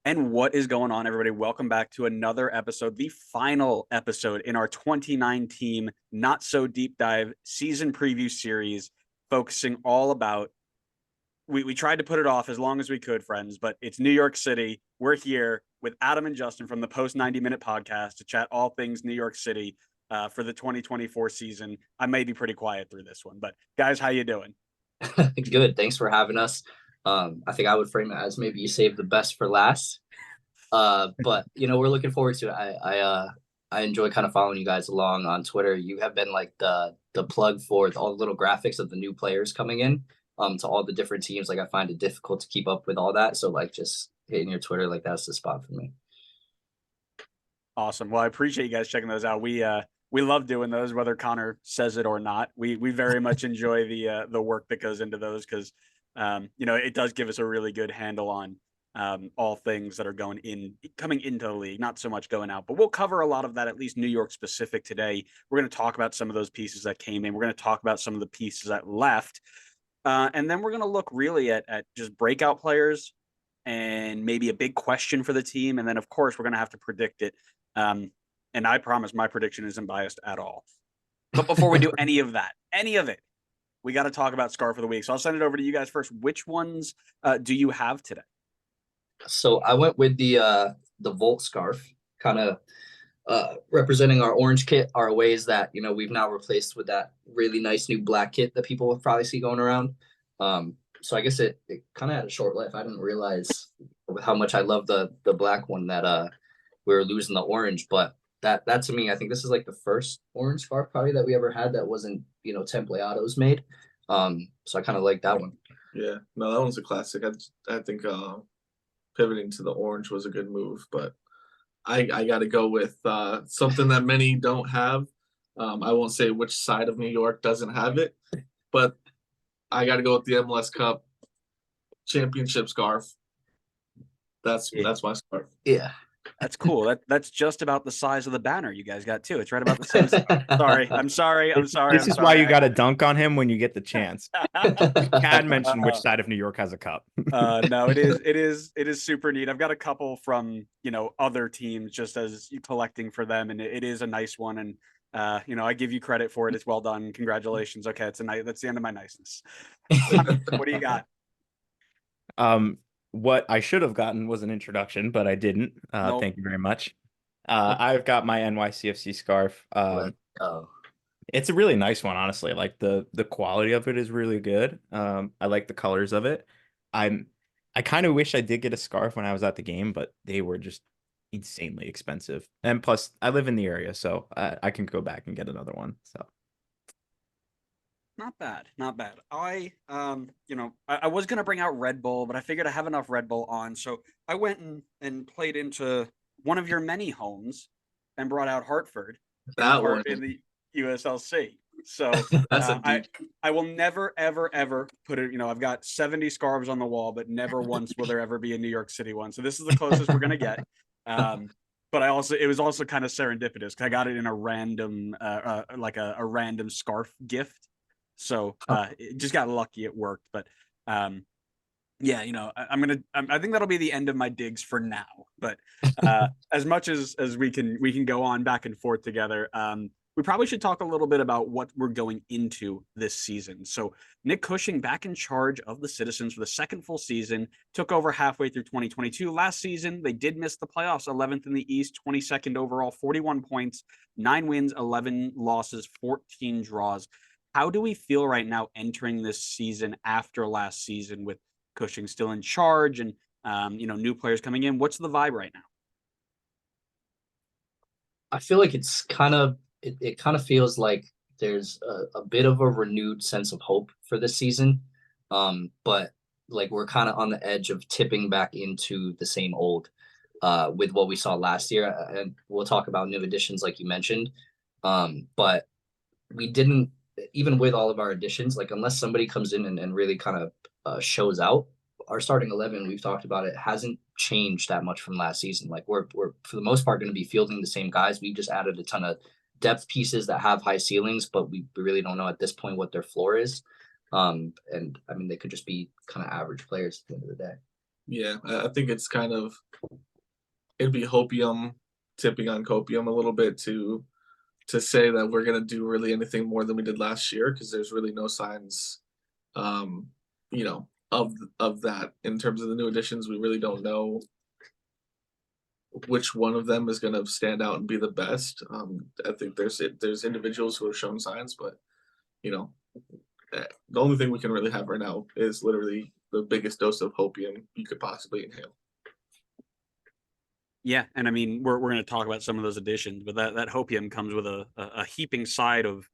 And what is going on, everybody? Welcome back to another episode, the final episode in our 2019 Not So Deep Dive season preview series, focusing all about. We tried to put it off as long as we could, friends, but it's New York City. We're here with Adam and Justin from the Post 90-Minute Podcast to chat all things New York City for the 2024 season. I may be pretty quiet through this one, but guys, how you doing? Good. Thanks for having us. I think I would frame it as maybe you saved the best for last. But we're looking forward to it. I enjoy kind of following you guys along on Twitter. You have been like the plug for all the little graphics of the new players coming in to all the different teams. Like I find it difficult to keep up with all that. So like just hitting your Twitter, like that's the spot for me. Awesome. Well, I appreciate you guys checking those out. We love doing those, whether Connor says it or not. We very much enjoy the work that goes into those because it does give us a really good handle on all things that are coming into the league, not so much going out, but we'll cover a lot of that, at least New York specific today. We're going to talk about some of those pieces that came in. We're going to talk about some of the pieces that left. And then we're going to look really at just breakout players and maybe a big question for the team. And then, of course, we're going to have to predict it. And I promise my prediction isn't biased at all. But before we do any of it, we got to talk about Scarf of the Week. So I'll send it over to you guys first. Which ones do you have today? So I went with the Volt scarf, kind of representing our orange kit, our ways that we've now replaced with that really nice new black kit that people will probably see going around. So I guess it kind of had a short life. I didn't realize how much I love the black one that we were losing the orange, but that to me, I think this is like the first orange scarf probably that we ever had that wasn't Templeados made. So I kind of like that one. Yeah, no, that one's a classic. I think pivoting to the orange was a good move, but I got to go with something that many don't have. I won't say which side of New York doesn't have it, but I got to go with the MLS Cup championship scarf. That's my scarf. Yeah. That's cool. That's just about the size of the banner you guys got too. It's right about the same size. I'm sorry. This is why you got to dunk on him when you get the chance. You can mention which side of New York has a cup. No, it is super neat. I've got a couple from other teams just as collecting for them, and it is a nice one. And I give you credit for it. It's well done. Congratulations. Okay, that's the end of my niceness. What do you got? What I should have gotten was an introduction, but I didn't. Nope. Thank you very much. I've got my NYCFC scarf. It's a really nice one, honestly. Like the quality of it is really good. I like the colors of it. I kind of wish I did get a scarf when I was at the game, but they were just insanely expensive. And plus, I live in the area, so I can go back and get another one. So. Not bad. I was gonna bring out Red Bull, but I figured I have enough Red Bull on, so I went and played into one of your many homes and brought out Hartford in the USLC. So I will never ever put it. I've got 70 scarves on the wall, but never once will there ever be a New York City one. So this is the closest we're gonna get. But it was also kind of serendipitous because I got it in a random like a random scarf gift. So it just got lucky it worked. But I think that'll be the end of my digs for now. But as much as we can go on back and forth together, we probably should talk a little bit about what we're going into this season. So Nick Cushing back in charge of the Citizens for the second full season, took over halfway through 2022. Last season, they did miss the playoffs, 11th in the East, 22nd overall, 41 points, 9 wins, 11 losses, 14 draws. How do we feel right now entering this season after last season with Cushing still in charge and, new players coming in? What's the vibe right now? I feel like it's it kind of feels like there's a bit of a renewed sense of hope for this season. But like we're kind of on the edge of tipping back into the same old with what we saw last year. And we'll talk about new additions like you mentioned. But we didn't, even with all of our additions, like unless somebody comes in and really kind of shows out, our starting 11, we've talked about it, hasn't changed that much from last season. Like we're for the most part going to be fielding the same guys. We just added a ton of depth pieces that have high ceilings, but we really don't know at this point what their floor is. And I mean, they could just be kind of average players at the end of the day. Yeah, I think it's kind of, it'd be hopium tipping on copium a little bit to say that we're gonna do really anything more than we did last year, because there's really no signs, um, of that in terms of the new additions. We really don't know which one of them is gonna stand out and be the best. I think there's individuals who have shown signs, but you know, the only thing we can really have right now is literally the biggest dose of hopium you could possibly inhale. Yeah, and I mean we're going to talk about some of those additions, but that hopium comes with a heaping side of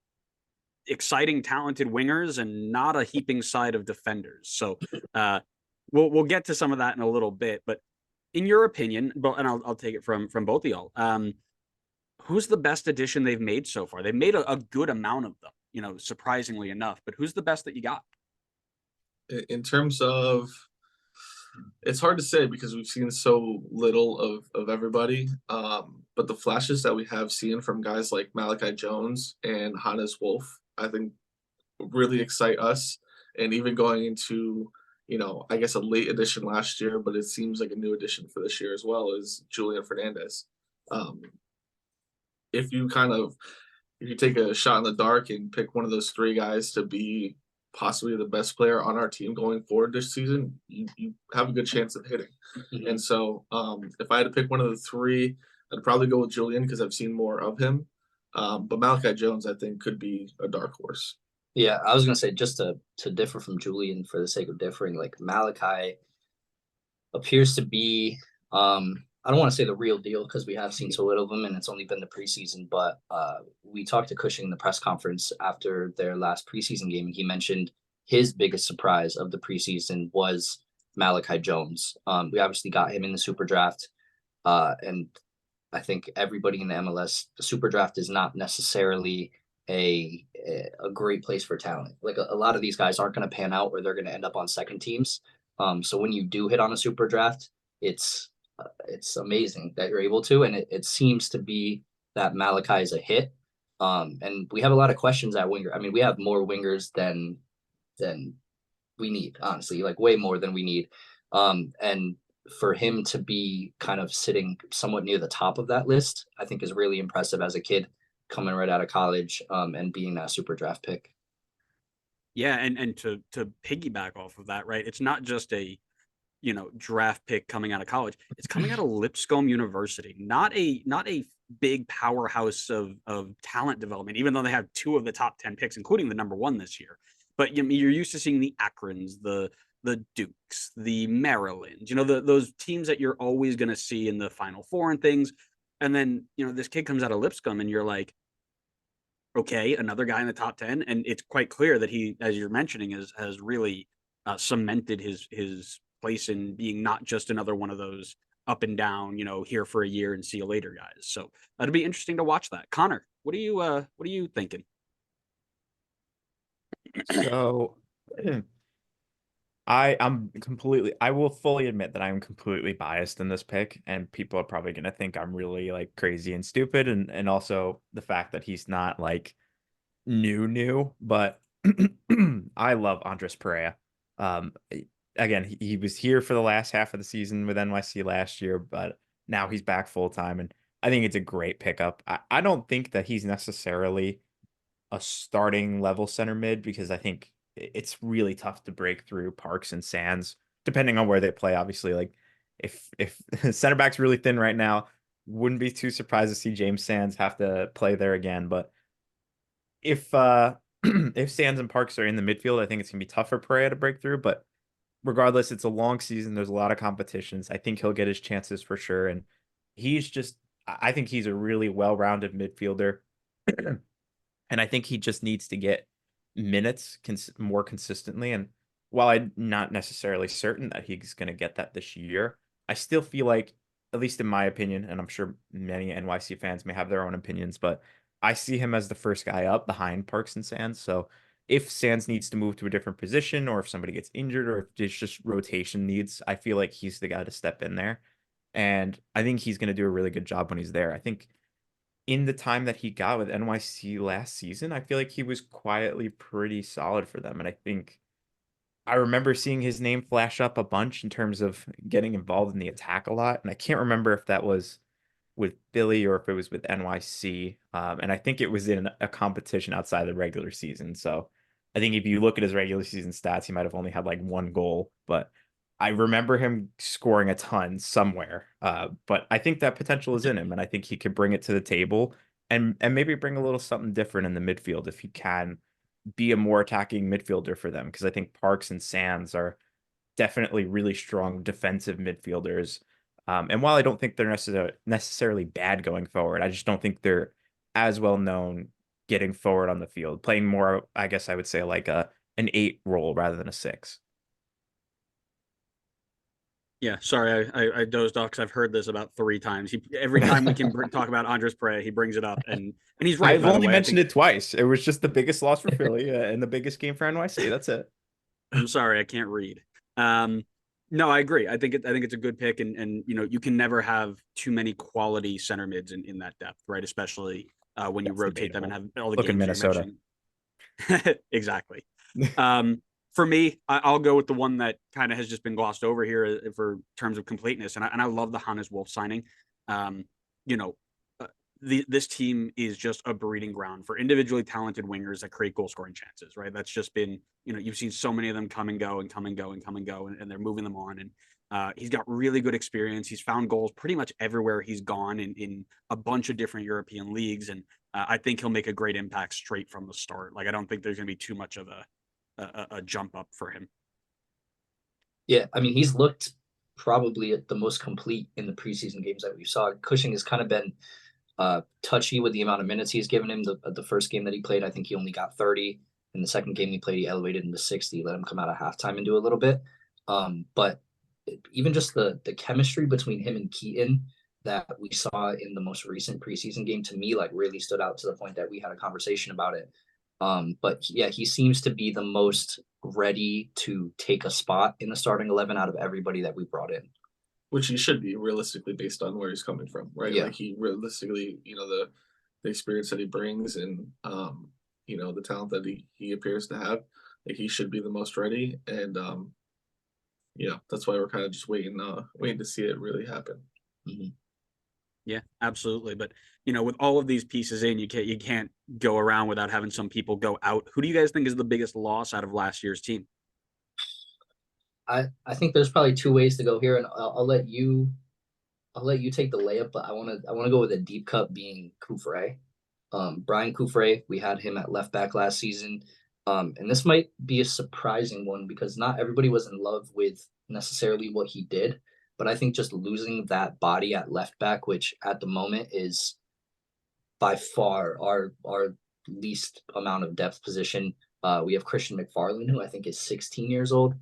exciting, talented wingers and not a heaping side of defenders. So we'll get to some of that in a little bit. But in your opinion, and I'll take it from both of y'all. Who's the best addition they've made so far? They've made a good amount of them, surprisingly enough. But who's the best that you got? In terms of, it's hard to say because we've seen so little of everybody. But the flashes that we have seen from guys like Malachi Jones and Hannes Wolf, I think really excite us. And even going into, I guess a late addition last year, but it seems like a new addition for this year as well, is Julian Fernandez. If you take a shot in the dark and pick one of those three guys to be possibly the best player on our team going forward this season, you have a good chance of hitting. Mm-hmm. And so if I had to pick one of the three, I'd probably go with Julian because I've seen more of him. But Malachi Jones, I think, could be a dark horse. Yeah, I was going to say, just to differ from Julian for the sake of differing, like Malachi appears to be, I don't want to say the real deal because we have seen so little of him and it's only been the preseason, but we talked to Cushing in the press conference after their last preseason game, and he mentioned his biggest surprise of the preseason was Malachi Jones. We obviously got him in the super draft, and I think everybody in the MLS, the super draft is not necessarily a great place for talent. Like a lot of these guys aren't going to pan out or they're going to end up on second teams. So when you do hit on a super draft, it's amazing that you're able to, and it seems to be that Malachi is a hit. And we have a lot of questions at winger. I mean, we have more wingers than we need, honestly, like way more than we need. And for him to be kind of sitting somewhat near the top of that list, I think is really impressive as a kid coming right out of college, and being that super draft pick. Yeah, and to piggyback off of that, right? It's not just a draft pick coming out of college. It's coming out of Lipscomb University, not a big powerhouse of talent development, even though they have 2 of the top 10 picks, including the number 1 this year. But you're used to seeing the Akrons, the Dukes, the Marylands, those teams that you're always going to see in the Final Four and things. And then, this kid comes out of Lipscomb and you're like, okay, another guy in the top 10. And it's quite clear that he, as you're mentioning, has really cemented his place in being not just another one of those up and down, here for a year and see you later guys. So it'll be interesting to watch that. Connor, what are you thinking? So I will fully admit that I'm completely biased in this pick, and people are probably going to think I'm really like crazy and stupid, and also the fact that he's not like new, but I love Andres Perea. Again, he was here for the last half of the season with NYC last year, but now he's back full time, and I think it's a great pickup. I don't think that he's necessarily a starting level center mid, because I think it's really tough to break through Parks and Sands, depending on where they play. Obviously, like if center back's really thin right now, wouldn't be too surprised to see James Sands have to play there again. But if if Sands and Parks are in the midfield, I think it's gonna be tough for Perea to break through. But regardless, it's a long season. There's a lot of competitions. I think he'll get his chances for sure. And I think he's a really well-rounded midfielder. And I think he just needs to get minutes more consistently. And while I'm not necessarily certain that he's going to get that this year, I still feel like, at least in my opinion, and I'm sure many NYC fans may have their own opinions, but I see him as the first guy up behind Parks and Sands. So if Sands needs to move to a different position, or if somebody gets injured, or if there's just rotation needs, I feel like he's the guy to step in there. And I think he's going to do a really good job when he's there. I think in the time that he got with NYC last season, I feel like he was quietly pretty solid for them. And I think I remember seeing his name flash up a bunch in terms of getting involved in the attack a lot, and I can't remember if that was with Philly or if it was with NYC. And I think it was in a competition outside the regular season. So I think if you look at his regular season stats, he might have only had like one goal, but I remember him scoring a ton somewhere. But I think that potential is in him, and I think he could bring it to the table and maybe bring a little something different in the midfield if he can be a more attacking midfielder for them. Because I think Parks and Sands are definitely really strong defensive midfielders. And while I don't think they're necessarily bad going forward, I just don't think they're as well known getting forward on the field, playing more, I guess I would say, like an 8 role rather than a 6. Yeah, sorry, I dozed off because I've heard this about 3 times. Every time we can talk about Andres Perea, he brings it up, and he's right. I've by the only way. mentioned it twice. It was just the biggest loss for Philly and the biggest game for NYC. That's it. I'm sorry, I can't read. No, I agree. I think it's a good pick, and you can never have too many quality center mids in that depth, right? Especially when you That's rotate them and debatable. have all the Look at games Minnesota. you mentioned. Exactly. For me, I'll go with the one that kind of has just been glossed over here for terms of completeness, and I love the Hannes Wolf signing. You know, this team is just a breeding ground for individually talented wingers that create goal scoring chances, right? That's just been, you've seen so many of them come and go and come and go and come and go, and they're moving them on. And he's got really good experience. He's found goals pretty much everywhere he's gone in a bunch of different European leagues, and I think he'll make a great impact straight from the start. Like, I don't think there's going to be too much of a jump up for him. Yeah, I mean, he's looked probably at the most complete in the preseason games that we saw. Cushing has kind of been touchy with the amount of minutes he's given him. The first game that he played, I think he only got 30. In the second game he played, he elevated him to 60, let him come out of halftime and do a little bit. But even just the chemistry between him and Keaton that we saw in the most recent preseason game, to me, like, really stood out to the point that we had a conversation about it. But yeah, he seems to be the most ready to take a spot in the starting 11 out of everybody that we brought in. Which he should be realistically based on where he's coming from, right? Yeah. Like, he realistically, the experience that he brings and the talent that he appears to have, like, he should be the most ready. And that's why we're kind of just waiting to see it really happen. Mm-hmm. Yeah, absolutely. But with all of these pieces in, you can't go around without having some people go out. Who do you guys think is the biggest loss out of last year's team? I think there's probably 2 ways to go here, and I'll let you take the layup, but I want to go with a deep cut being Coufret. Brian Coufret, we had him at left back last season. And this might be a surprising one because not everybody was in love with necessarily what he did. But I think just losing that body at left back, which at the moment is by far our least amount of depth position. We have Christian McFarland, who I think is 16 years old,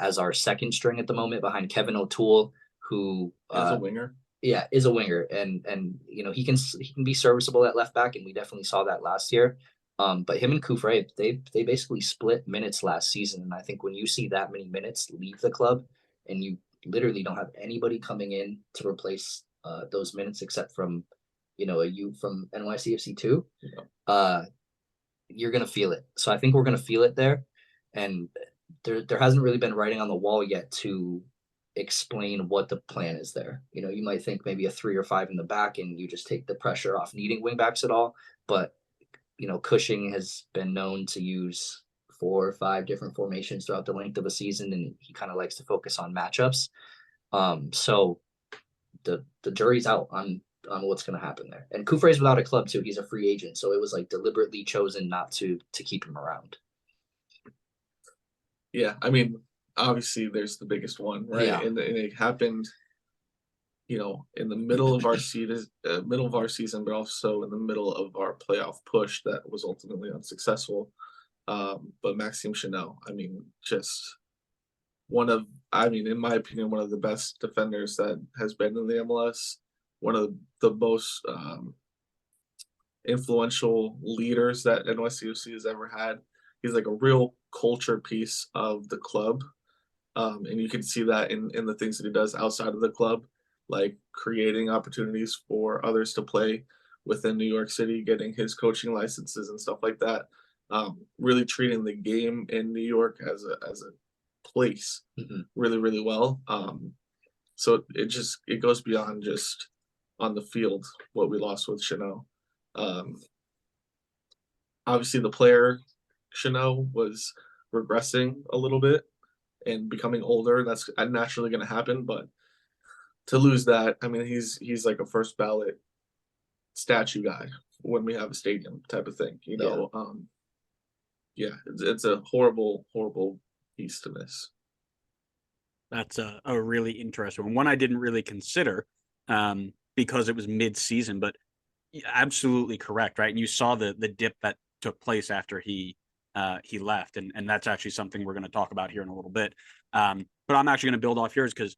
as our second string at the moment behind Kevin O'Toole, who As a winger. Yeah, is a winger, and he can be serviceable at left back, and we definitely saw that last year. But him and Coufret, they basically split minutes last season, and I think when you see that many minutes leave the club, and you literally don't have anybody coming in to replace those minutes except from a youth from NYCFC 2, you're gonna feel it. So I think we're gonna feel it there, and there hasn't really been writing on the wall yet to explain what the plan is there. You might think maybe a 3 or 5 in the back, and you just take the pressure off needing wing backs at all, but Cushing has been known to use 4 or 5 different formations throughout the length of a season, and he kind of likes to focus on matchups. So the jury's out on what's going to happen there. And Coufret's without a club too. He's a free agent, so it was like deliberately chosen not to keep him around. Yeah, I mean, obviously there's the biggest one, right? Yeah. And it happened, in the middle of our season, but also in the middle of our playoff push that was ultimately unsuccessful. But Maxime Chanel, I mean, just in my opinion, one of the best defenders that has been in the MLS, one of the most influential leaders that NYCFC has ever had. He's like a real culture piece of the club. And you can see that in the things that he does outside of the club, like creating opportunities for others to play within New York City, getting his coaching licenses and stuff like that. Really treating the game in New York as place really, really well. So it goes beyond just on the field what we lost with Chanel. Obviously, the player Chanel was regressing a little bit and becoming older. That's naturally going to happen, but to lose that, I mean, he's like a first ballot statue guy when we have a stadium type of thing, you know. Yeah, it's a horrible piece to miss. That's a really interesting one I didn't really consider because it was mid-season, but absolutely correct, right? And you saw the dip that took place after he left, and that's actually something we're going to talk about here in a little bit. But I'm actually going to build off yours because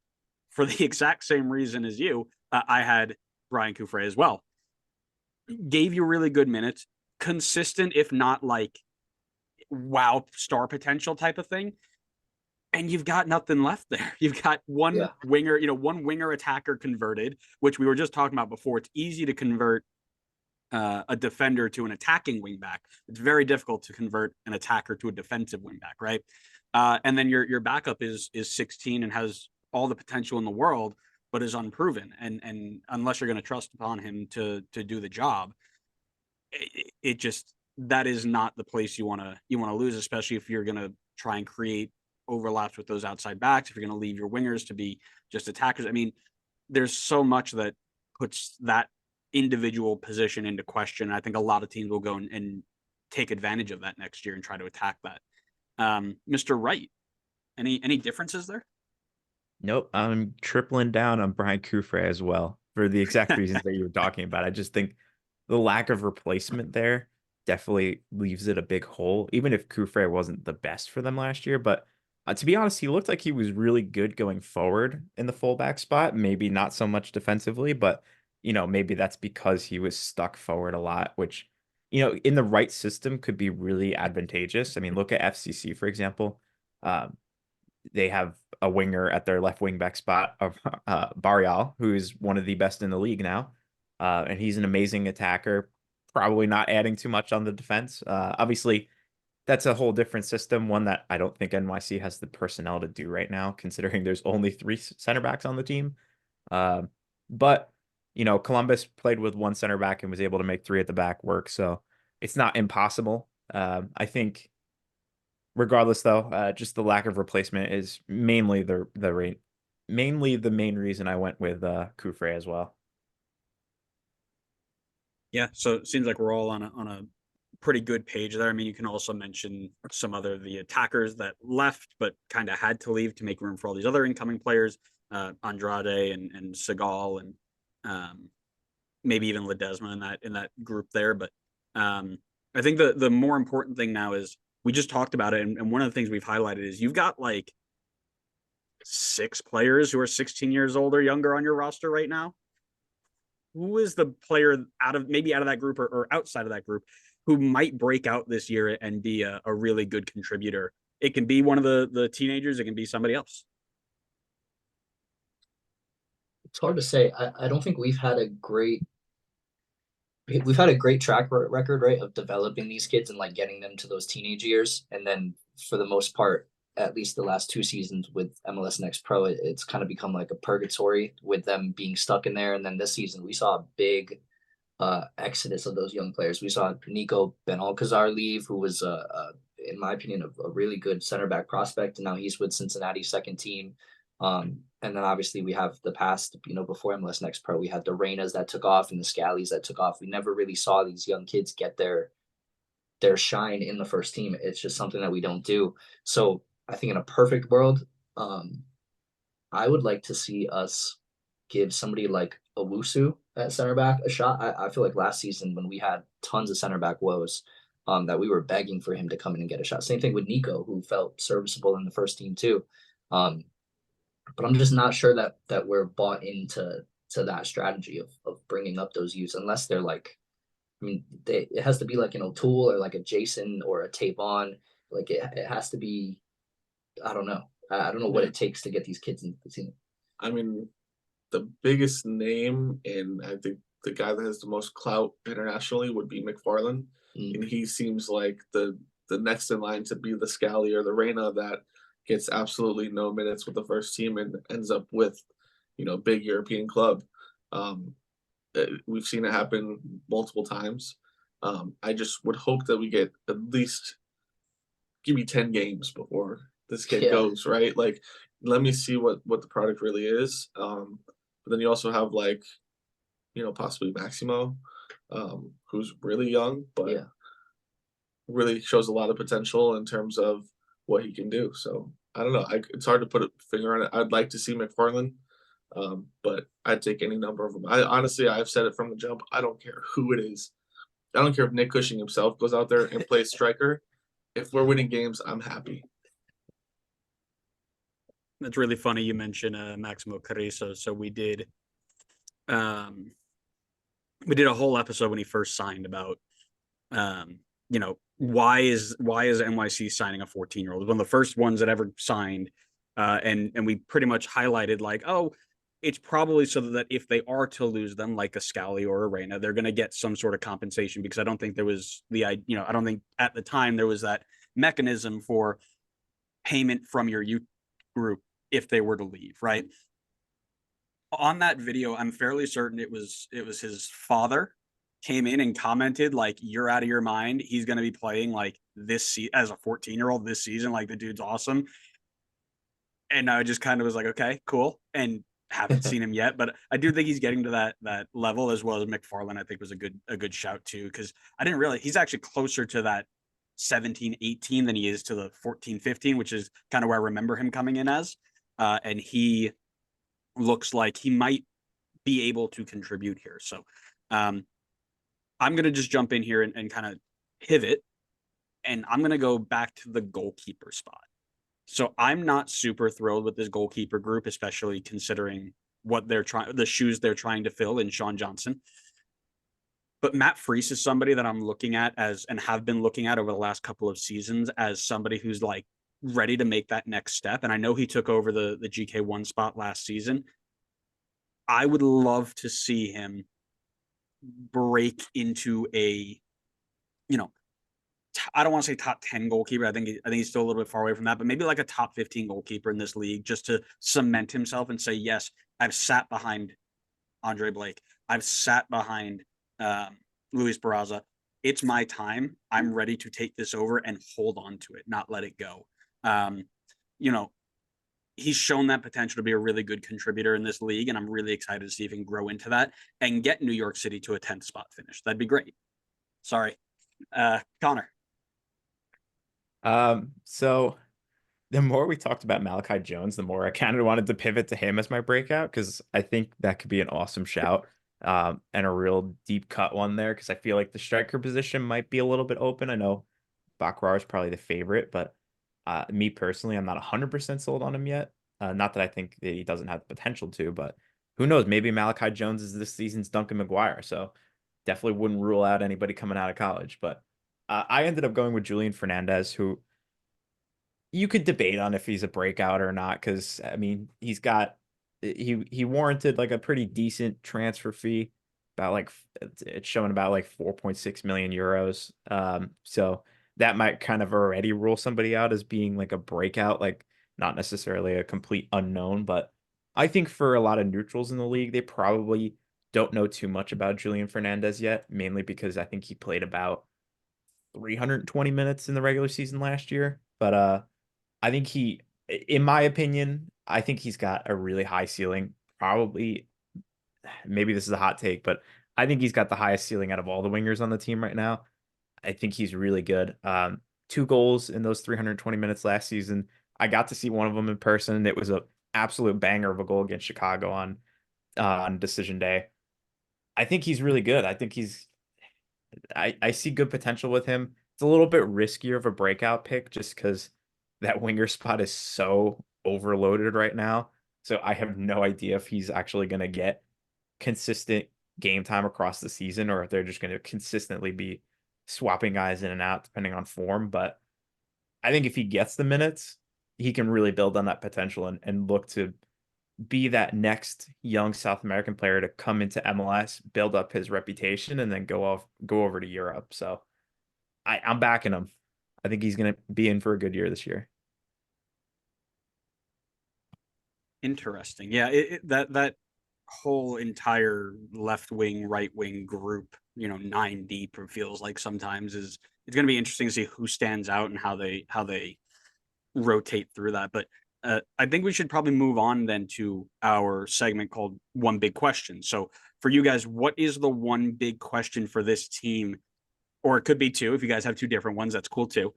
for the exact same reason as you, I had Brian Coufret as well. Gave you really good minutes, consistent, if not like wow star potential type of thing. And you've got nothing left there. You've got one winger, one winger attacker converted, which we were just talking about before. It's easy to convert a defender to an attacking wingback. It's very difficult to convert an attacker to a defensive wingback, right? And then your backup is 16 and has all the potential in the world, but is unproven. And unless you're going to trust upon him to do the job, it just, that is not the place you want to lose, especially if you're going to try and create overlaps with those outside backs, if you're going to leave your wingers to be just attackers. I mean, there's so much that puts that individual position into question. I think a lot of teams will go and take advantage of that next year and try to attack that. Mr. Wright, any differences there? Nope, I'm tripling down on Brian Coufret as well for the exact reasons that you were talking about. I just think the lack of replacement there definitely leaves it a big hole, even if Coufret wasn't the best for them last year. But to be honest, he looked like he was really good going forward in the fullback spot. Maybe not so much defensively, but maybe that's because he was stuck forward a lot, which, in the right system could be really advantageous. I mean, look at FCC, for example. They have a winger at their left wing back spot of Barrial, who is one of the best in the league now. And he's an amazing attacker, probably not adding too much on the defense. Obviously, that's a whole different system, one that I don't think NYC has the personnel to do right now, considering there's only 3 center backs on the team. But, Columbus played with 1 center back and was able to make 3 at the back work. So it's not impossible. I think regardless, though, just the lack of replacement is mainly the main reason I went with Coufret as well. Yeah, so it seems like we're all on a pretty good page there. I mean, you can also mention some other the attackers that left but kind of had to leave to make room for all these other incoming players, Andrade and Segal and maybe even Ledesma in that group there. But I think the more important thing now is we just talked about it, and one of the things we've highlighted is you've got like 6 players who are 16 years old or younger on your roster right now. Who is the player out of that group or outside of that group who might break out this year and be a really good contributor? It can be one of the teenagers. It can be somebody else. It's hard to say. I don't think we've had a great track record, right, of developing these kids and like getting them to those teenage years. And then for the most part, at least the last 2 seasons with MLS Next Pro, it's kind of become like a purgatory with them being stuck in there. And then this season we saw a big exodus of those young players. We saw Nico Benalcazar leave, who was in my opinion a really good center back prospect, and now he's with Cincinnati's second team. And then obviously we have the past, before MLS Next Pro, we had the Reynas that took off and the Scallies that took off. We never really saw these young kids get their shine in the first team. It's just something that we don't do. So I think in a perfect world, I would like to see us give somebody like Owusu at center back a shot. I feel like last season when we had tons of center back woes, that we were begging for him to come in and get a shot. Same thing with Nico, who felt serviceable in the first team too. But I'm just not sure that we're bought into that strategy of bringing up those youths, unless they're like, I mean, it has to be like an O'Toole or like a Jason or a Tavon. Like it has to be. I don't know. I don't know what it takes to get these kids into the team. I mean, the biggest name, and I think the guy that has the most clout internationally would be McFarland. And he seems like the next in line to be the Scally or the Reyna that gets absolutely no minutes with the first team and ends up with, big European club. We've seen it happen multiple times. I just would hope that we get at least give me 10 games before this kid goes, right? Like, let me see what the product really is. But then you also have possibly Maximo, who's really young, but really shows a lot of potential in terms of what he can do. So I don't know. It's hard to put a finger on it. I'd like to see McFarland, but I'd take any number of them. I've said it from the jump. I don't care who it is. I don't care if Nick Cushing himself goes out there and plays striker. If we're winning games, I'm happy. That's really funny you mentioned Maximo Carrizo. So we did a whole episode when he first signed about why is NYC signing a 14-year-old? It was one of the first ones that ever signed, and we pretty much highlighted like, oh, it's probably so that if they are to lose them, like a Scally or a Reyna, they're going to get some sort of compensation, because I don't think there was I don't think at the time there was that mechanism for payment from your youth group if they were to leave, right? On that video, I'm fairly certain it was his father came in and commented like, "You're out of your mind. He's going to be playing like this as a 14-year-old this season. Like, the dude's awesome." And I just kind of was like, okay, cool. And haven't seen him yet, but I do think he's getting to that level, as well as McFarland. I think was a good shout too, because I didn't realize he's actually closer to that 17-18 than he is to the 14-15, which is kind of where I remember him coming in as. And he looks like he might be able to contribute here. So I'm going to just jump in here and kind of pivot, and I'm going to go back to the goalkeeper spot. So I'm not super thrilled with this goalkeeper group, especially considering what the shoes they're trying to fill in Sean Johnson. But Matt Freese is somebody that I'm looking at and have been looking at over the last couple of seasons as somebody who's like ready to make that next step. And I know he took over the GK1 spot last season. I would love to see him break into a, I don't want to say top 10 goalkeeper. I think he's still a little bit far away from that, but maybe like a top 15 goalkeeper in this league, just to cement himself and say, yes, I've sat behind Andre Blake. I've sat behind Luis Barraza. It's my time. I'm ready to take this over and hold on to it, not let it go. He's shown that potential to be a really good contributor in this league, and I'm really excited to see if he can grow into that and get New York City to a 10th spot finish. That'd be great. Sorry. Connor. So the more we talked about Malachi Jones, the more I kind of wanted to pivot to him as my breakout, because I think that could be an awesome shout, and a real deep cut one there, because I feel like the striker position might be a little bit open. I know Bakrar is probably the favorite, but me personally, I'm not 100% sold on him yet. Not that I think that he doesn't have the potential to, but who knows? Maybe Malachi Jones is this season's Duncan McGuire, so definitely wouldn't rule out anybody coming out of college. But I ended up going with Julian Fernandez, who you could debate on if he's a breakout or not, because I mean he warranted like a pretty decent transfer fee, about like it's showing about like 4.6 million euros. So that might kind of already rule somebody out as being like a breakout, like not necessarily a complete unknown. But I think for a lot of neutrals in the league, they probably don't know too much about Julian Fernandez yet, mainly because I think he played about 320 minutes in the regular season last year. But I think in my opinion, I think he's got a really high ceiling. Probably, maybe this is a hot take, but I think he's got the highest ceiling out of all the wingers on the team right now. I think he's really good. 2 goals in those 320 minutes last season. I got to see one of them in person. It was an absolute banger of a goal against Chicago on decision day. I think he's really good. I think I see good potential with him. It's a little bit riskier of a breakout pick just because that winger spot is so overloaded right now. So I have no idea if he's actually going to get consistent game time across the season, or if they're just going to consistently be swapping guys in and out depending on form. But I think if he gets the minutes, he can really build on that potential and look to be that next young South American player to come into MLS, build up his reputation, and then go over to Europe. So I'm backing him. I think he's going to be in for a good year this year. Interesting. Yeah, that whole entire left wing, right wing group, 9 deep, it feels like sometimes is it's going to be interesting to see who stands out and how they rotate through that. But I think we should probably move on then to our segment called One Big Question. So for you guys, what is the one big question for this team? Or it could be two. If you guys have two different ones, that's cool too.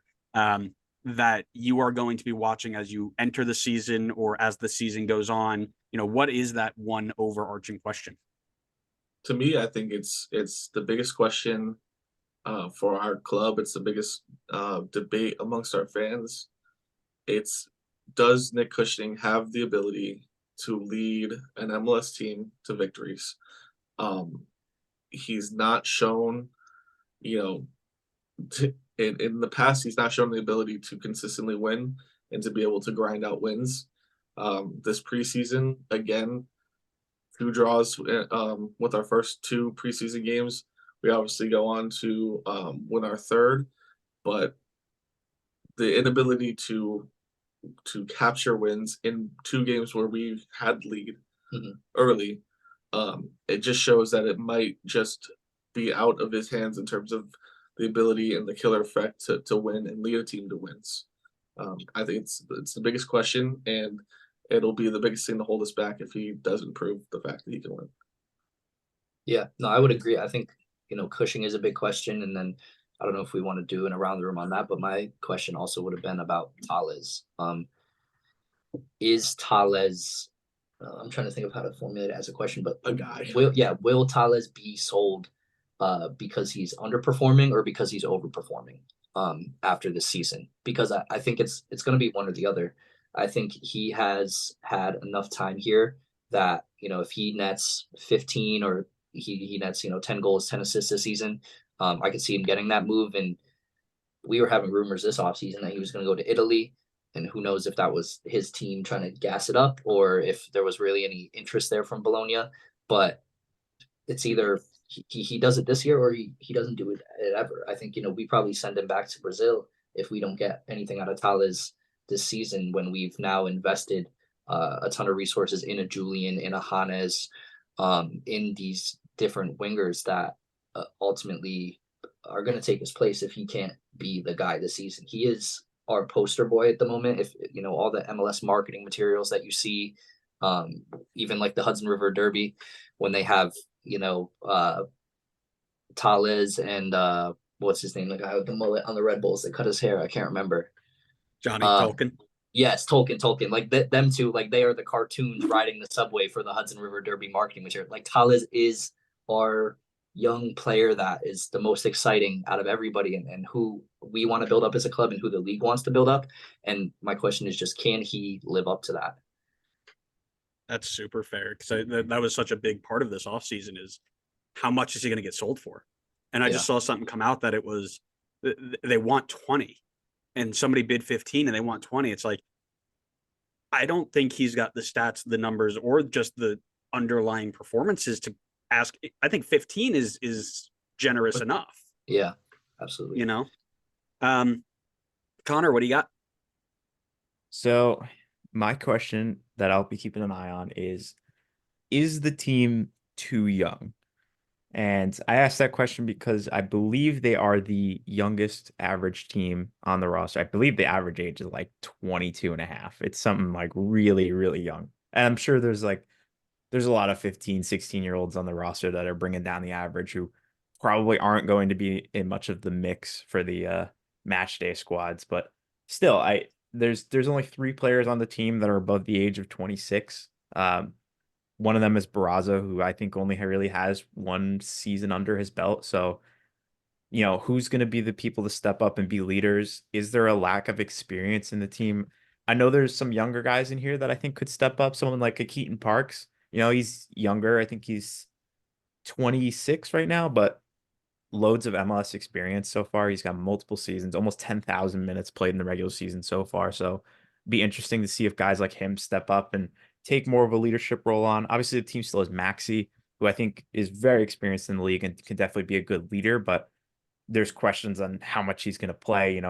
That you are going to be watching as you enter the season or as the season goes on. What is that one overarching question? To me, I think it's the biggest question for our club. It's the biggest debate amongst our fans. It's, does Nick Cushing have the ability to lead an MLS team to victories? He's not shown, in the past, he's not shown the ability to consistently win and to be able to grind out wins. This preseason, again, 2 draws with our first 2 preseason games. We obviously go on to win our third, but the inability to capture wins in 2 games where we had lead early, it just shows that it might just be out of his hands in terms of the ability and the killer effect to win and lead a team to wins. I think it's the biggest question, and it'll be the biggest thing to hold us back if he doesn't prove the fact that he can win. Yeah, no, I would agree. I think, Cushing is a big question. And then I don't know if we want to do an around the room on that, but my question also would have been about Tales. Is Tales, I'm trying to think of how to formulate it as a question, but A guy. Will Tales be sold because he's underperforming or because he's overperforming after this season? Because I think it's going to be one or the other. I think he has had enough time here that, if he nets 15 or he nets, 10 goals, 10 assists this season, I could see him getting that move. And we were having rumors this offseason that he was going to go to Italy. And who knows if that was his team trying to gas it up or if there was really any interest there from Bologna. But it's either he does it this year or he doesn't do it ever. I think, we probably send him back to Brazil if we don't get anything out of Tales this season, when we've now invested a ton of resources in a Julian, in a Hannes, in these different wingers that ultimately are going to take his place if he can't be the guy this season. He is our poster boy at the moment. If all the MLS marketing materials that you see, even like the Hudson River Derby, when they have Tales and what's his name, the guy with the mullet on the Red Bulls that cut his hair, I can't remember. Johnny Tolkien. Yes, Tolkien. Like them two, like they are the cartoons riding the subway for the Hudson River Derby marketing material. Like Tales is our young player that is the most exciting out of everybody, and who we want to build up as a club and who the league wants to build up. And my question is just, can he live up to that? That's super fair, because that was such a big part of this offseason is how much is he going to get sold for? And I just saw something come out that it was they want 20 and somebody bid 15 and they want 20. It's like, I don't think he's got the stats, the numbers, or just the underlying performances to ask. I think 15 is generous enough. Yeah, absolutely. Connor, what do you got? So my question that I'll be keeping an eye on is the team too young? And I asked that question because I believe they are the youngest average team on the roster. I believe the average age is like 22 and a half. It's something like really, really young. And I'm sure there's a lot of 15, 16-year-olds on the roster that are bringing down the average who probably aren't going to be in much of the mix for the match day squads. But still, there's only 3 players on the team that are above the age of 26. One of them is Barraza, who I think only really has 1 season under his belt. So, who's going to be the people to step up and be leaders? Is there a lack of experience in the team? I know there's some younger guys in here that I think could step up. Someone like a Keaton Parks, he's younger. I think he's 26 right now, but loads of MLS experience so far. He's got multiple seasons, almost 10,000 minutes played in the regular season so far. So be interesting to see if guys like him step up and take more of a leadership role on. Obviously, the team still has Maxi, who I think is very experienced in the league and can definitely be a good leader, but there's questions on how much he's going to play.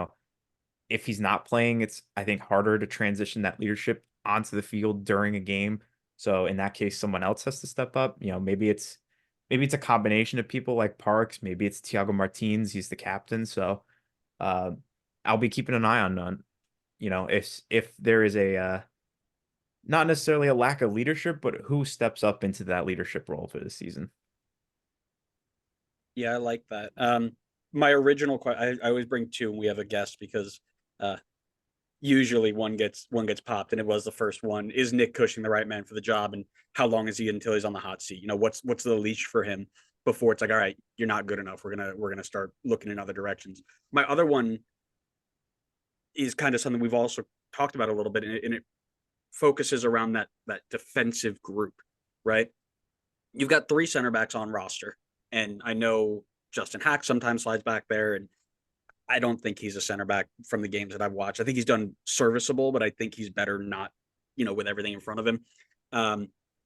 If he's not playing, it's, I think, harder to transition that leadership onto the field during a game. So in that case, someone else has to step up. Maybe it's a combination of people like Parks. Maybe it's Thiago Martins. He's the captain. So I'll be keeping an eye on if there is a not necessarily a lack of leadership, but who steps up into that leadership role for this season. Yeah, I like that. My original question, I always bring two when we have a guest because usually one gets popped, and it was the first one. Is Nick Cushing the right man for the job, and how long is he until he's on the hot seat? What's the leash for him before it's like, all right, you're not good enough. We're gonna start looking in other directions. My other one is kind of something we've also talked about a little bit, and it focuses around that defensive group, right? You've got 3 center backs on roster, and I know Justin Hack sometimes slides back there, and I don't think he's a center back from the games that I've watched. I think he's done serviceable, but I think he's better not, with everything in front of him.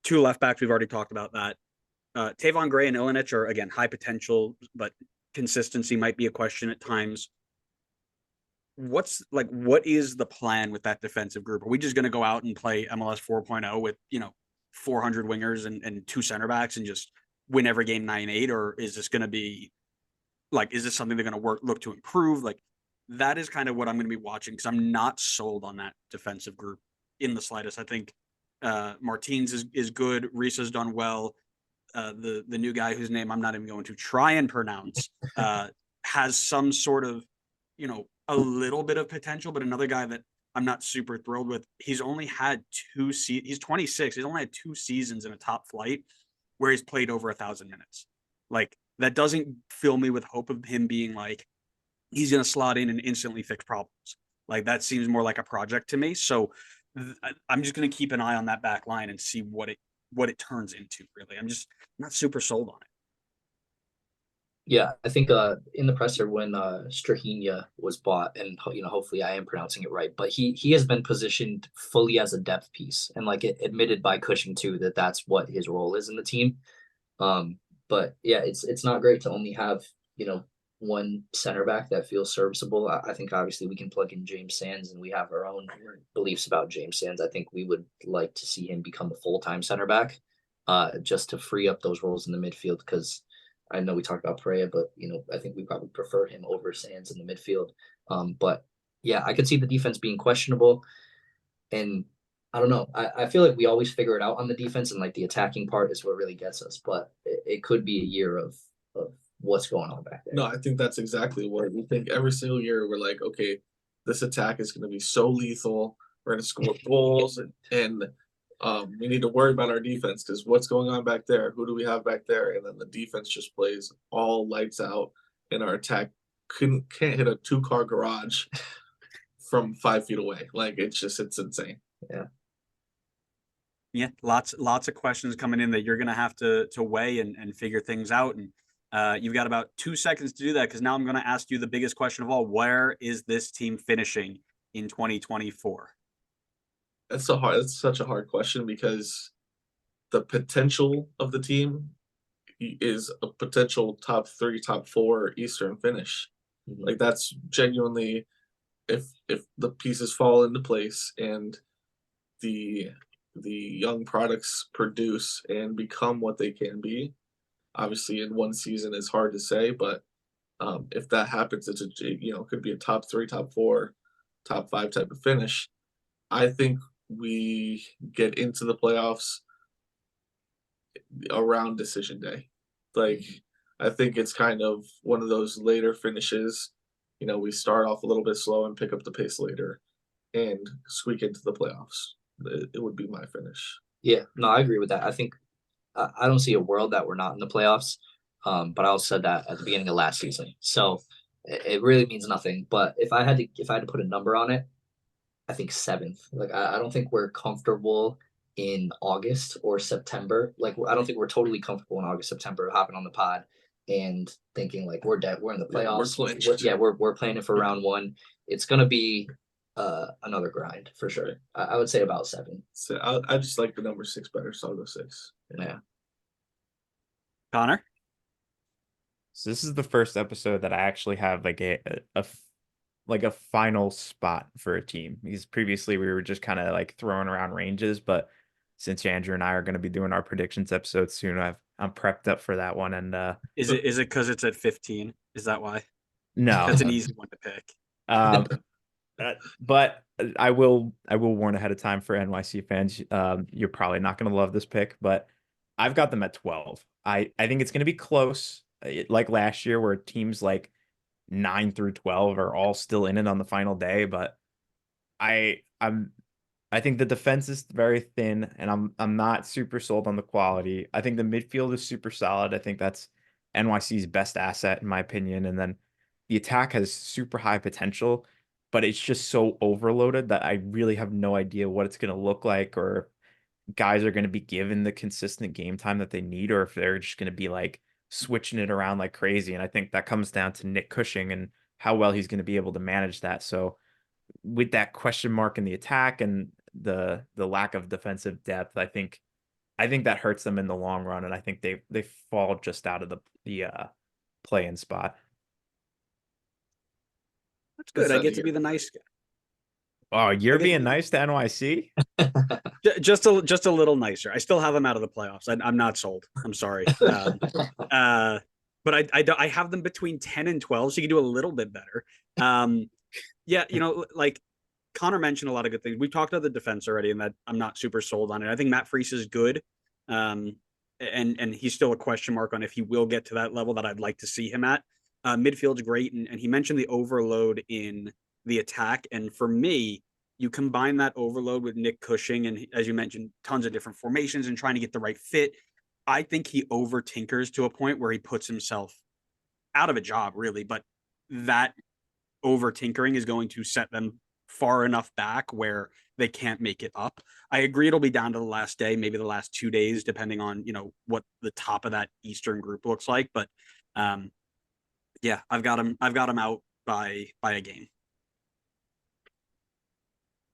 2 left backs, we've already talked about that. Tavon Gray and Ilinich are, again, high potential, but consistency might be a question at times. What is the plan with that defensive group? Are we just going to go out and play MLS 4.0 with, 400 wingers and 2 center backs and just win every game 9-8? Or is this going to be is this something they're going to look to improve? That is kind of what I'm going to be watching, because I'm not sold on that defensive group in the slightest. I think Martins is good. Reese has done well. The new guy whose name I'm not even going to try and pronounce has some sort of, a little bit of potential, but another guy that I'm not super thrilled with. He's only had he's 26. He's only had 2 seasons in a top flight where he's played over 1,000 minutes. That doesn't fill me with hope of him being he's going to slot in and instantly fix problems. That seems more like a project to me. So I'm just going to keep an eye on that back line and see what it turns into. Really, I'm just not super sold on it. Yeah, I think in the presser when Strahinja was bought, and hopefully I am pronouncing it right, but he has been positioned fully as a depth piece, and admitted by Cushing too that that's what his role is in the team. But yeah, it's not great to only have one center back that feels serviceable. I think obviously we can plug in James Sands, and we have our own beliefs about James Sands. I think we would like to see him become a full-time center back, just to free up those roles in the midfield, because I know we talked about Pereira, but I think we probably prefer him over Sands in the midfield. But yeah, I could see the defense being questionable, and I don't know. I feel like we always figure it out on the defense, and the attacking part is what really gets us. But it could be a year of what's going on back there. No, I think that's exactly what we think. Every single year, we're like, okay, this attack is going to be so lethal. We're going to score goals, and we need to worry about our defense, because what's going on back there? Who do we have back there? And then the defense just plays all lights out, and our attack can't hit a 2-car garage from 5 feet away. It's insane. Yeah. Yeah, lots of questions coming in that you're going to have to weigh and figure things out. And you've got about 2 seconds to do that, because now I'm going to ask you the biggest question of all. Where is this team finishing in 2024? That's such a hard question, because the potential of the team is a potential top 3, top 4 Eastern finish. Mm-hmm. That's genuinely, if the pieces fall into place and the young products produce and become what they can be. Obviously, in one season is hard to say, but if that happens, it's could be a top 3, top 4, top 5 type of finish. I think we get into the playoffs around decision day. I think it's kind of one of those later finishes. We start off a little bit slow and pick up the pace later and squeak into the playoffs. It would be my finish. Yeah, no, I agree with that. I think I don't see a world that we're not in the playoffs, but I also said that at the beginning of last season. So it really means nothing. But if I had to put a number on it, I think 7th. I don't think we're comfortable in August or September. I don't think we're totally comfortable in August, September, hopping on the pod and thinking we're dead. We're in the playoffs. We're playing it for round 1. It's gonna be another grind for sure. I would say about 7. So I just like the number 6 better, so I'll go 6. Yeah. Connor? So this is the first episode that I actually have a like a final spot for a team? Because previously we were just kind of like throwing around ranges, but since Andrew and I are going to be doing our predictions episode soon, I'm prepped up for that one. And Is it because it's at 15? Is that why? no, That's an easy one to pick. But I will warn ahead of time for NYC fans. You're probably not going to love this pick, but I've got them at 12. I think it's going to be close, like last year, where teams like 9 through 12 are all still in it on the final day. But I think the defense is very thin, and I'm not super sold on the quality. I think the midfield is super solid. I think that's NYC's best asset in my opinion, and then the attack has super high potential, but it's just so overloaded that I really have no idea what it's going to look like, or guys are going to be given the consistent game time that they need, or if they're just going to be like switching it around like crazy. And I think that comes down to Nick Cushing and how well he's going to be able to manage that. So with that question mark in the attack and the lack of defensive depth, I think that hurts them in the long run, and I think they fall just out of the play-in spot. That's good. I get to be the nice guy. Oh, you're being nice to NYC? Just a little nicer. I still have them out of the playoffs. I'm not sold. I'm sorry. But I have them between 10 and 12, so you can do a little bit better. Yeah, like Connor mentioned a lot of good things. We've talked about the defense already, and that I'm not super sold on it. I think Matt Freese is good. And he's still a question mark on if he will get to that level that I'd like to see him at. Midfield's great, and he mentioned the overload in the attack. And for me, you combine that overload with Nick Cushing, and as you mentioned, tons of different formations and trying to get the right fit. I think he over tinkers to a point where he puts himself out of a job, really. But that over tinkering is going to set them far enough back where they can't make it up. I agree it'll be down to the last day, maybe the last 2 days, depending on, what the top of that Eastern group looks like. But yeah, I've got them out by a game.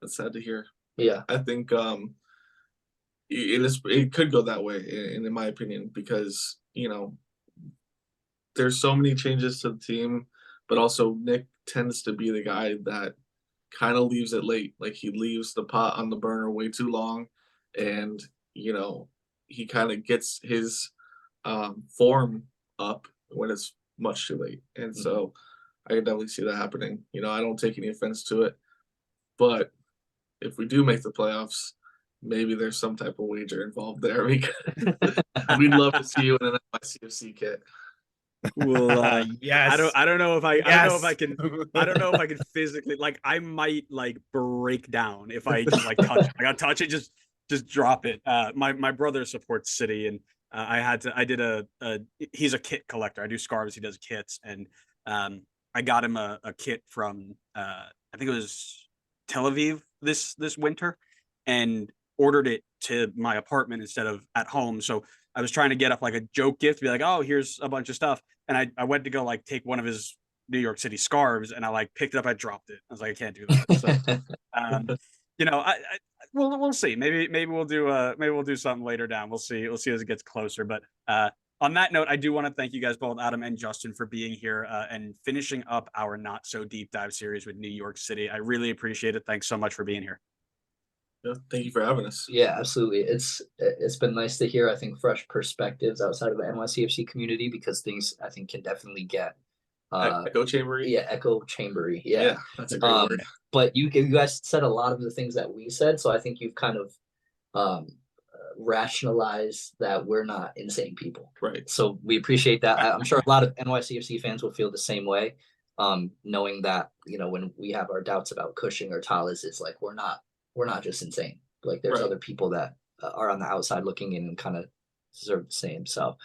That's sad to hear. Yeah. I think it could go that way in my opinion, because there's so many changes to the team, but also Nick tends to be the guy that kind of leaves it late. Like he leaves the pot on the burner way too long, and he kind of gets his form up when it's much too late. And so I can definitely see that happening. I don't take any offense to it, but if we do make the playoffs, maybe there's some type of wager involved there, because we'd love to see you in an NYCFC kit. Well, yes. I don't know if I Yes. I don't know if I can physically, like, I might like break down if I just like touch it. I got to touch it, just drop it. My brother supports City, and I did he's a kit collector. I do scarves, he does kits, and I got him a kit from I think it was Tel Aviv this winter, and ordered it to my apartment instead of at home. So I was trying to get up like a joke gift, be like, oh, here's a bunch of stuff. And I went to go like take one of his New York City scarves, and I like picked it up, I dropped it. I was like, I can't do that. So we'll see. Maybe we'll do something later down. We'll see as it gets closer. But on that note, I do want to thank you guys both, Adam and Justin, for being here and finishing up our Not So Deep Dive series with New York City. I really appreciate it. Thanks so much for being here. Yeah, thank you for having us. Yeah, absolutely. It's been nice to hear, I think, fresh perspectives outside of the NYCFC community, because things, I think, can definitely get echo chambery. Yeah, echo chambery. Yeah, that's a great word. But you guys said a lot of the things that we said, so I think you've kind of rationalized that we're not insane people. Right. So we appreciate that. I'm sure a lot of NYCFC fans will feel the same way, knowing that when we have our doubts about Cushing or Tallis, it's like we're not just insane. Like there's other people that are on the outside looking in and kind of deserve the same. So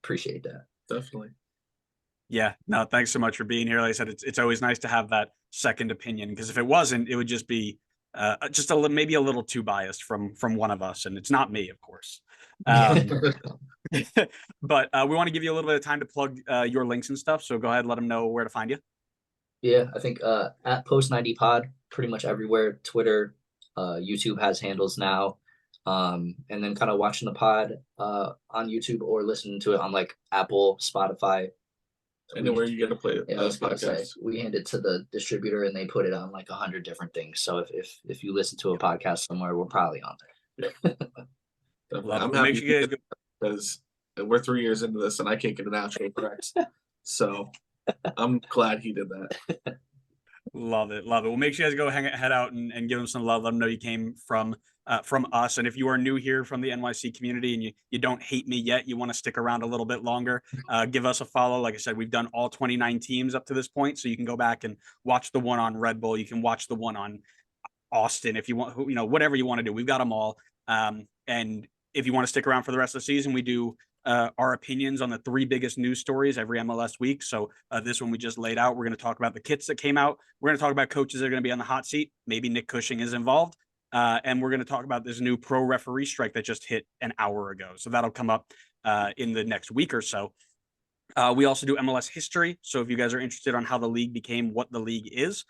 appreciate that. Definitely. Yeah, no, thanks so much for being here. Like I said, it's always nice to have that second opinion, because if it wasn't, it would just be maybe a little too biased from one of us, and it's not me, of course. But we want to give you a little bit of time to plug your links and stuff. So go ahead, let them know where to find you. Yeah, I think at Post90Pod, pretty much everywhere. Twitter, YouTube has handles now. And then kind of watching the pod on YouTube or listening to it on like Apple, Spotify, Anywhere you get to play Yeah, I was gonna say podcast. we hand it to the distributor and they put it on like 100 different things. So if you listen to a podcast somewhere, we're probably on there. Definitely. Love it. I'm Well, make happy sure you guys go. because we're 3 years into this and I can't get an outro correct. So I'm glad he did that. Love it. Love it. Well, make sure you guys go head out and give them some love. Let them know you came from us. And if you are new here from the NYC community and you don't hate me yet, you want to stick around a little bit longer, give us a follow. Like I said, we've done all 29 teams up to this point. So you can go back and watch the one on Red Bull. You can watch the one on Austin if you want, whatever you want to do. We've got them all. And if you want to stick around for the rest of the season, we do our opinions on the 3 biggest news stories every MLS week. So this one we just laid out. We're going to talk about the kits that came out. We're going to talk about coaches that are going to be on the hot seat. Maybe Nick Cushing is involved. And we're going to talk about this new pro referee strike that just hit an hour ago. So that'll come up in the next week or so. We also do MLS history. So if you guys are interested on how the league became what the league is,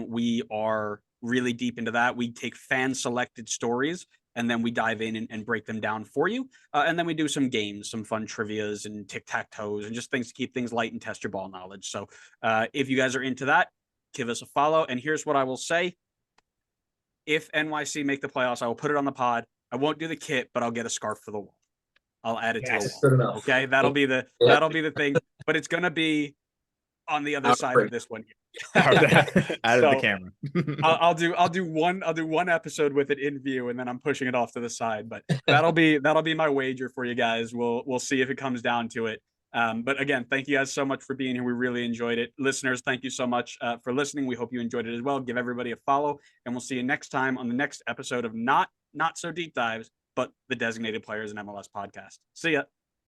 we are really deep into that. We take fan selected stories and then we dive in and break them down for you. And then we do some games, some fun trivias and tic-tac-toes and just things to keep things light and test your ball knowledge. So if you guys are into that, give us a follow. And here's what I will say. If NYC make the playoffs, I will put it on the pod. I won't do the kit, but I'll get a scarf for the wall. I'll add it to the Good wall. enough. Okay, that'll be the thing. But it's gonna be on the other side of this one. Out of the camera. I'll do one episode with it in view, and then I'm pushing it off to the side. But that'll be my wager for you guys. We'll see if it comes down to it. But again, thank you guys so much for being here. We really enjoyed it. Listeners, thank you so much for listening. We hope you enjoyed it as well. Give everybody a follow, and we'll see you next time on the next episode of Not So Deep Dives, but the Designated Players in MLS podcast. See ya.